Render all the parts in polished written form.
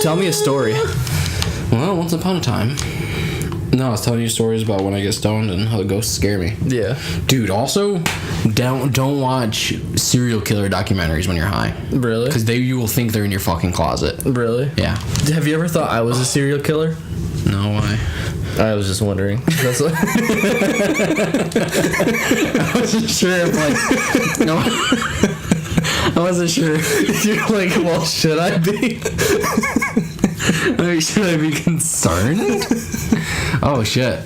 Tell me a story. Well, once upon a time. No, I was telling you stories about when I get stoned and how the ghosts scare me. Yeah. Dude, also, don't watch serial killer documentaries when you're high. Really? Because you will think they're in your fucking closet. Really? Yeah. Have you ever thought I was a serial killer? No, why? I was just wondering. That's what I wasn't sure if, like... No. I wasn't sure. You're like, well, should I be? Should I be concerned? Oh, shit.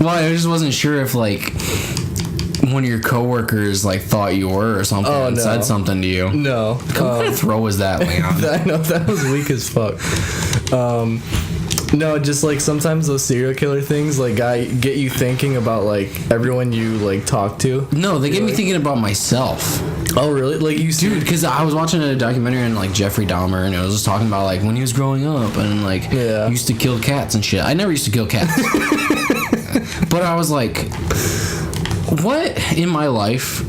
Well, I just wasn't sure if, like, one of your coworkers, like, thought you were or something and said something to you. No. What kind of throw was that, Leon? I know, that was weak as fuck. No, just, like, sometimes those serial killer things, like, get you thinking about, like, everyone you, like, talk to. No, they get me thinking about myself. Oh, really? Like, Dude, because I was watching a documentary on, like, Jeffrey Dahmer, and it was just talking about, like, when he was growing up, and, like, he used to kill cats and shit. I never used to kill cats. But I was like, what in my life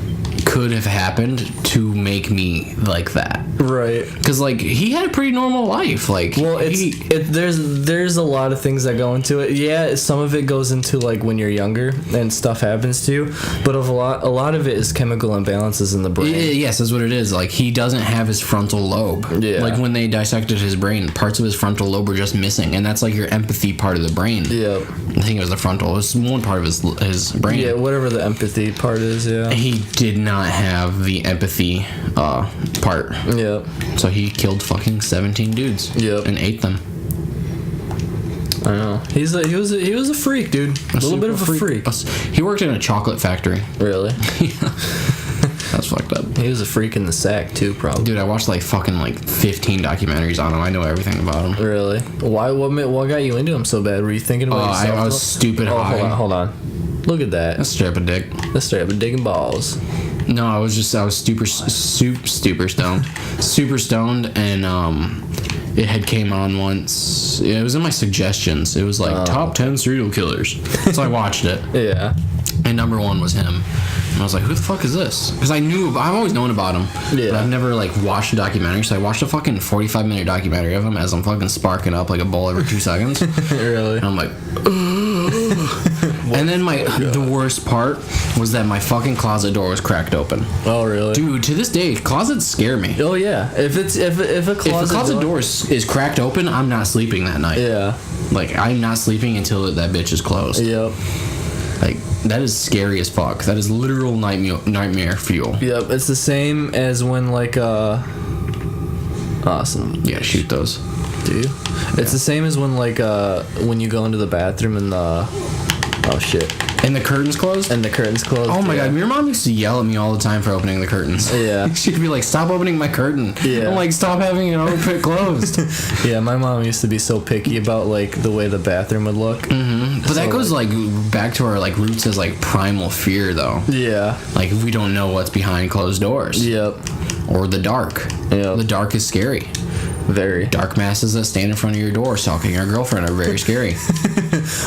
could have happened to make me like that? Right. Because, like, he had a pretty normal life. Like, well, there's a lot of things that go into it. Yeah, some of it goes into, like, when you're younger and stuff happens to you, but a lot of it is chemical imbalances in the brain. Yes, that's what it is. Like, he doesn't have his frontal lobe. Yeah. Like, when they dissected his brain, parts of his frontal lobe were just missing, and that's, like, your empathy part of the brain. Yeah. I think it was the frontal. It was one part of his brain. Yeah, whatever the empathy part is, yeah. He did not have the empathy part. Yeah. So he killed fucking 17 dudes. Yep. And ate them. I know. He was a freak, dude. A little bit of a freak. He worked in a chocolate factory. Really? That's fucked up. He was a freak in the sack too, probably. Dude, I watched like fucking like 15 documentaries on him. I know everything about him. Really? Why? What got you into him so bad? Were you thinking about yourself? I was stupid high. Hold on. Look at that. That's straight up a dick. That's straight up a digging balls. No, I was super stoned. Super stoned, and it had came on once. It was in my suggestions. It was like top 10 serial killers. So I watched it. Yeah. And number 1 was him. And I was like, who the fuck is this? Because I've always known about him. Yeah. But I've never like watched a documentary. So I watched a fucking 45-minute documentary of him as I'm fucking sparking up like a bowl every 2 seconds. Really? And I'm like, and then the worst part was that my fucking closet door was cracked open. Oh, really? Dude, to this day, closets scare me. Oh, yeah. If a closet door is cracked open, I'm not sleeping that night. Yeah. Like, I'm not sleeping until that bitch is closed. Yep. Like, that is scary as fuck. That is literal nightmare fuel. Yep. It's the same as when, like, awesome. Yeah, shoot those. Do you? It's the same as when, like, when you go into the bathroom and oh, shit. And the curtains closed? And the curtains closed. Oh my god, your mom used to yell at me all the time for opening the curtains. Yeah. She'd be like, stop opening my curtain. Yeah. I'm like, stop having it open closed. Yeah, my mom used to be so picky about, like, the way the bathroom would look. Mm-hmm. But that goes, like, back to our, like, roots as, like, primal fear, though. Yeah. Like, we don't know what's behind closed doors. Yep. Or the dark. Yep. The dark is scary. Very. Dark masses that stand in front of your door stalking your girlfriend are very scary.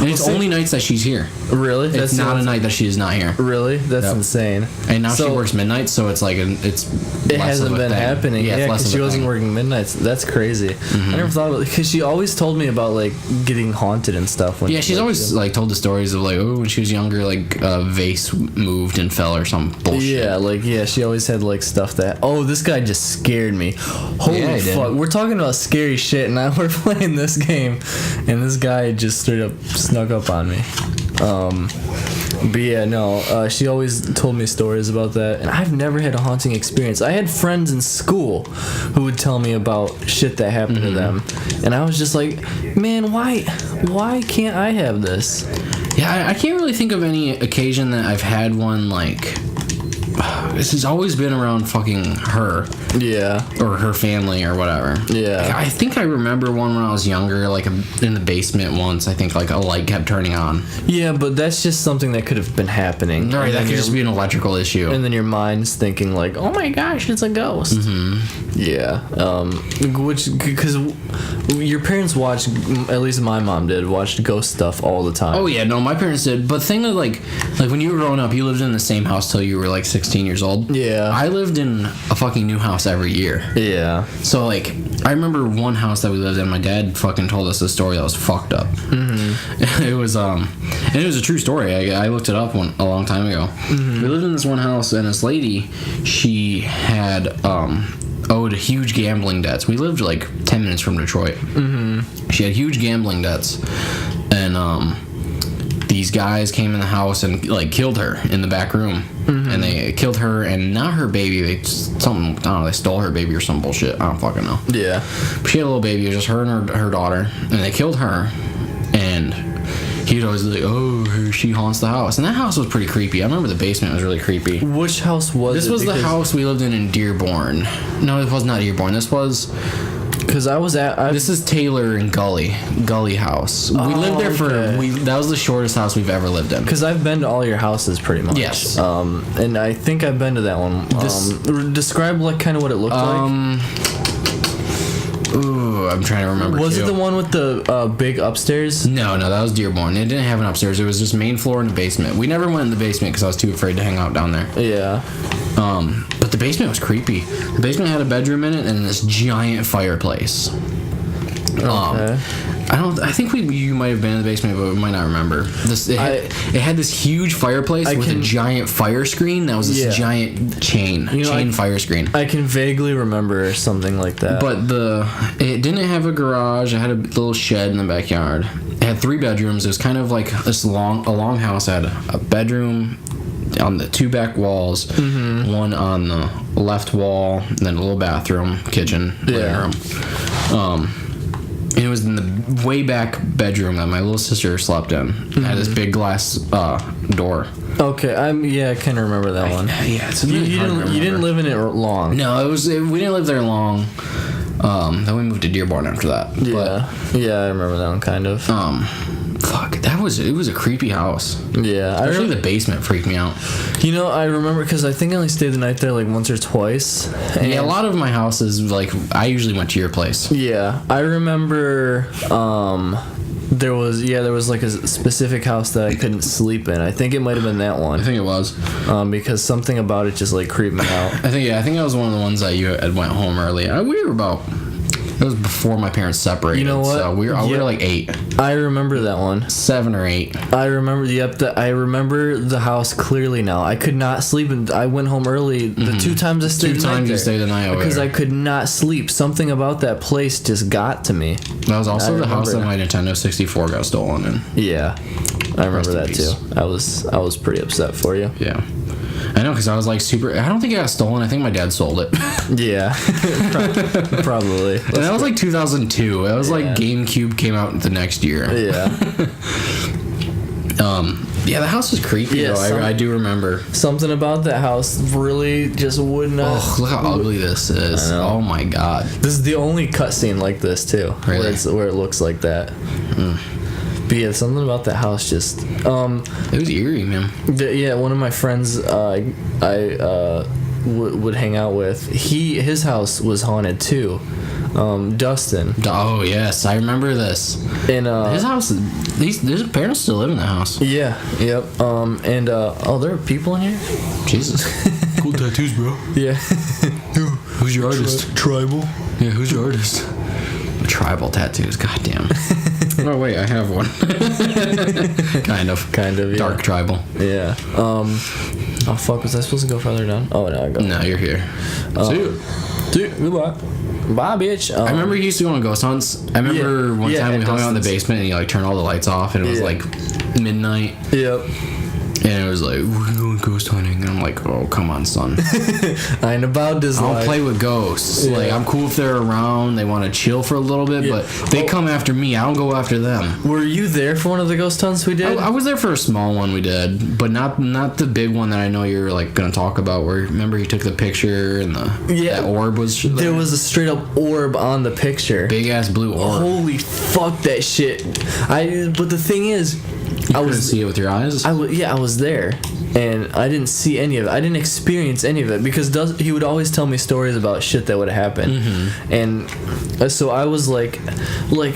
And it's only nights that she's here. Really? It's not a night that she is not here. Really? That's insane. And now she works midnight, so it's like it hasn't been happening. Yeah, because she wasn't working midnights. That's crazy. Mm-hmm. I never thought about it because she always told me about like getting haunted and stuff. Yeah, she's always like told the stories of like, oh, when she was younger, like a vase moved and fell or some bullshit. Yeah, she always had like stuff that. Oh, this guy just scared me. Holy fuck! We're talking about scary shit, and now we're playing this game, and this guy just straight up snuck up on me. But yeah, no, she always told me stories about that, and I've never had a haunting experience. I had friends in school who would tell me about shit that happened to them, and I was just like, man, why can't I have this? Yeah, I can't really think of any occasion that I've had one like. This has always been around fucking her. Yeah. Or her family or whatever. Yeah. I think I remember one when I was younger, like in the basement once. I think like a light kept turning on. Yeah, but that's just something that could have been happening. Right, that could just be an electrical issue. And then your mind's thinking like, oh my gosh, it's a ghost. Mm-hmm. Yeah. Because your parents watched, at least my mom did, watched ghost stuff all the time. Oh yeah, no, my parents did. But the thing that like when you were growing up, you lived in the same house till you were like 16 years old. Yeah. I lived in a fucking new house every year. Yeah. So like, I remember one house that we lived in. My dad fucking told us a story that was fucked up. Mm-hmm. It was and it was a true story. I looked it up a long time ago. Mm-hmm. We lived in this one house, and this lady, she had owed huge gambling debts. We lived like 10 minutes from Detroit. Mm-hmm. She had huge gambling debts, and these guys came in the house and like killed her in the back room. Mm-hmm. And they killed her and not her baby. They stole her baby or some bullshit. I don't fucking know. Yeah. But she had a little baby. It was just her and her daughter, and they killed her. And he'd always be like, oh, she haunts the house. And that house was pretty creepy. I remember the basement was really creepy. Which house was it? This was the house we lived in Dearborn. No, it was not Dearborn. This was... Because I was at... This is Taylor and Gully House. We lived there for... that was the shortest house we've ever lived in. Because I've been to all your houses pretty much. Yes. And I think I've been to that one. Describe like kind of what it looked like. Ooh, I'm trying to remember. Was it the one with the big upstairs? No, that was Dearborn. It didn't have an upstairs. It was just main floor and the basement. We never went in the basement because I was too afraid to hang out down there. Yeah. But the basement was creepy. The basement had a bedroom in it and this giant fireplace. Okay. I think you might have been in the basement, but we might not remember. It had this huge fireplace with a giant fire screen. That was this giant chain fire screen. I can vaguely remember something like that. But it didn't have a garage. It had a little shed in the backyard. It had 3 bedrooms. It was kind of like a long house. It had a bedroom on the 2 back walls, mm-hmm. one on the left wall, and then a little bathroom, kitchen, living room. And it was in the way back bedroom that my little sister slept in. Mm-hmm. It had this big glass door. Okay, I kind of remember that one. Yeah, it's really you didn't live in it long. No, we didn't live there long. Then we moved to Dearborn after that. Yeah, I remember that one kind of. Fuck, it was a creepy house. Yeah, especially the basement freaked me out. I remember because I think I only stayed the night there like once or twice. And yeah, a lot of my houses, like, I usually went to your place. Yeah, I remember. There was like a specific house that I couldn't sleep in. I think it might have been that one. I think it was. Because something about it just like creeped me out. I think that was one of the ones that you had went home early. We were about... It was before my parents separated. You know what? So we were like 8. I remember that one. 7 or 8. I remember. I remember the house clearly now. I could not sleep, and I went home early. The mm-hmm. 2 times I stayed. 2 times you stayed the night over because there. I could not sleep. Something about that place just got to me. That was also the house that my Nintendo 64 got stolen in. Yeah, I remember that too. I was pretty upset for you. Yeah. I know, because I was like I don't think it got stolen. I think my dad sold it. Yeah. Probably. And that was like 2002. That was like GameCube came out the next year. Yeah. Yeah, the house was creepy, though. I do remember. Something about that house really just would not... Oh, look how ugly this is. Oh, my God. This is the only cutscene like this, too. Really? Where it looks like that. Mm. But yeah, something about that house just... it was eerie, man. One of my friends I would hang out with, his house was haunted too. Dustin. Oh, yes. I remember this. And his house... His parents still live in the house. Yeah. Yep. And there are people in here? Jesus. Cool tattoos, bro. Yeah. Who's your artist? Tribal. Yeah, who's your artist? Tribal tattoos. Goddamn. Oh wait, I have one. kind of, yeah. Dark tribal. Yeah. Oh fuck, was I supposed to go further down? Oh no, I go. No, you're here. See you. Goodbye. Bye, bitch. I remember you used to go on ghost hunts. I remember one time we hung out in the basement and you like turn all the lights off and it was like midnight. Yep. And it was like, we're going ghost hunting. And I'm like, oh, come on, son. I ain't about this life. I don't play with ghosts. Yeah. Like, I'm cool if they're around. They want to chill for a little bit, but they come after me. I don't go after them. Were you there for one of the ghost hunts we did? I was there for a small one we did, but not the big one that I know you're, like, going to talk about where, remember, you took the picture and that orb was there? There was a straight-up orb on the picture. Big-ass blue orb. Holy fuck, that shit. But the thing is... I couldn't see it with your eyes? I was there. and I didn't see any of it. I didn't experience any of it because he would always tell me stories about shit that would happen, and so I was like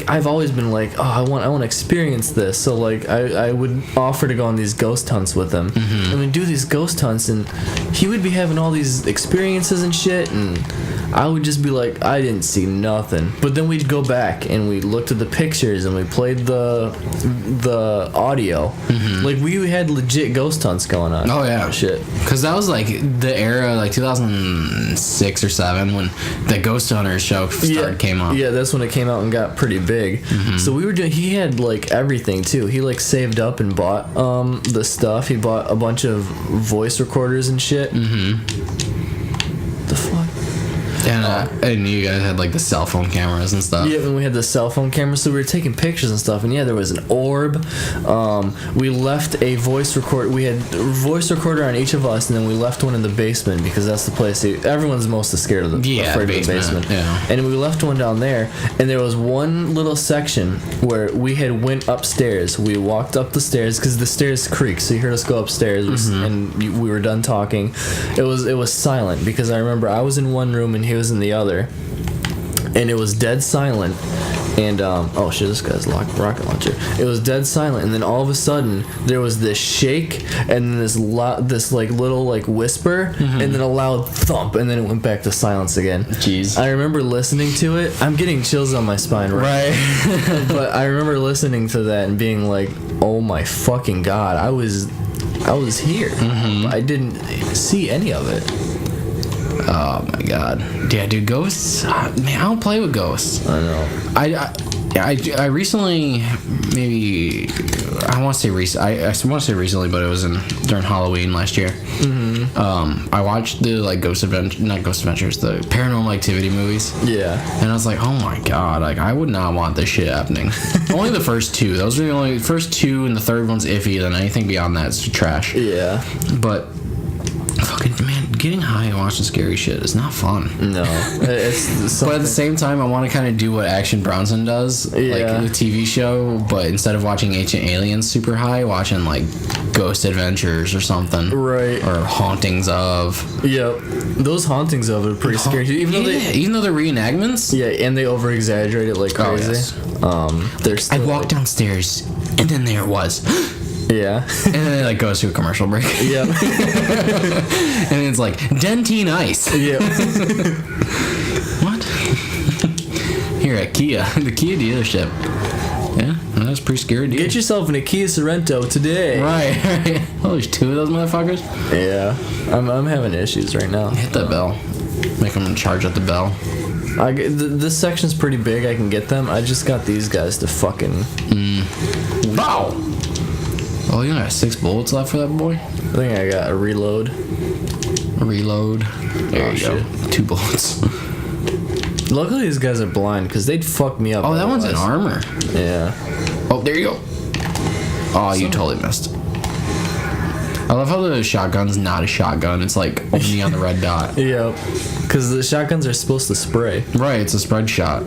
I've always been like, oh, I want to experience this. So like I would offer to go on these ghost hunts with him, and we'd do these ghost hunts, and he would be having all these experiences and shit, and I would just be like, I didn't see nothing. But then we'd go back and we looked at the pictures and we played the audio. Like we had legit ghost hunts going on. Oh yeah, shit. Because that was like the era, like 2006 or 7, when the Ghost Hunters show came on. Yeah, that's when it came out and got pretty big. So we were doing. He had like everything too. He like saved up and bought the stuff. He bought a bunch of voice recorders and shit. The fuck. And you guys had like the cell phone cameras and stuff. Yeah, and we had the cell phone cameras, so we were taking pictures and stuff. And yeah, there was an orb. We left a voice record. We had a voice recorder on each of us, and then we left one in the basement because that's the place everyone's most scared of afraid of the basement. Yeah. And we left one down there, and there was one little section where we had went upstairs. We walked up the stairs because the stairs creaked, so you heard us go upstairs, and we were done talking. It was silent because I remember I was in one room and he was in the other, and it was dead silent. And oh shit, this guy's rocket launcher. It was dead silent, and then all of a sudden there was this shake, and then this like little like whisper, and then a loud thump, and then it went back to silence again. Jeez. I remember listening to it. I'm getting chills on my spine right. But I remember listening to that and being like, oh my fucking god, I was here. But I didn't see any of it. Oh my god. Yeah, dude, ghosts. Man, I don't play with ghosts. I know. I recently, maybe I want to say recently, but it was during Halloween last year. I watched the like not Ghost Adventures, the Paranormal Activity movies. Yeah. And I was like, oh my god, like I would not want this shit happening. Only the first two. Those are the only first two, and the third one's iffy. Then anything beyond that is trash. Yeah. But fucking man, getting high and watching scary shit is not fun. No, it's but at the same time, I want to kind of do what Action Bronson does, like the TV show. But instead of watching Ancient Aliens super high, watching like Ghost Adventures or something, right? Or Hauntings of. Yep, those Hauntings of are pretty scary. Even though they're reenactments. Yeah, and they over exaggerate it like crazy. Oh, yes. I walked downstairs, and then there it was. Yeah. And then it like goes to a commercial break. Yep. And it's like Dentine Ice. Yep. What? Here at Kia, the Kia dealership. Yeah, that's pretty scary. Dude. Get yourself in a Kia Sorento today. Right. Oh, there's two of those motherfuckers. Yeah. I'm having issues right now. Hit that bell. Make them charge at the bell. This section's pretty big. I can get them. I just got these guys to fucking. Wow. Oh, you only got 6 bullets left for that boy? I think I got a reload. There you go. 2 bullets. Luckily, these guys are blind because they'd fuck me up. Oh, that one's in armor. Yeah. Oh, there you go. Oh, you totally missed. I love how the shotgun's not a shotgun. It's like only on the red dot. Yep. Because the shotguns are supposed to spray. Right, it's a spread shot.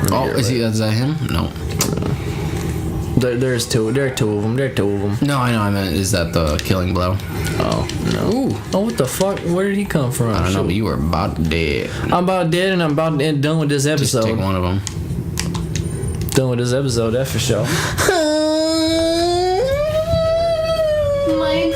Oh, is that him? No. There's two. There are two of them. No, I know. I meant, is that the killing blow? Oh no. Ooh. Oh, what the fuck? Where did he come from? I don't know, but you were about dead. I'm about dead, and I'm about to done with this episode. Just take one of them. Done with this episode. That's for sure. My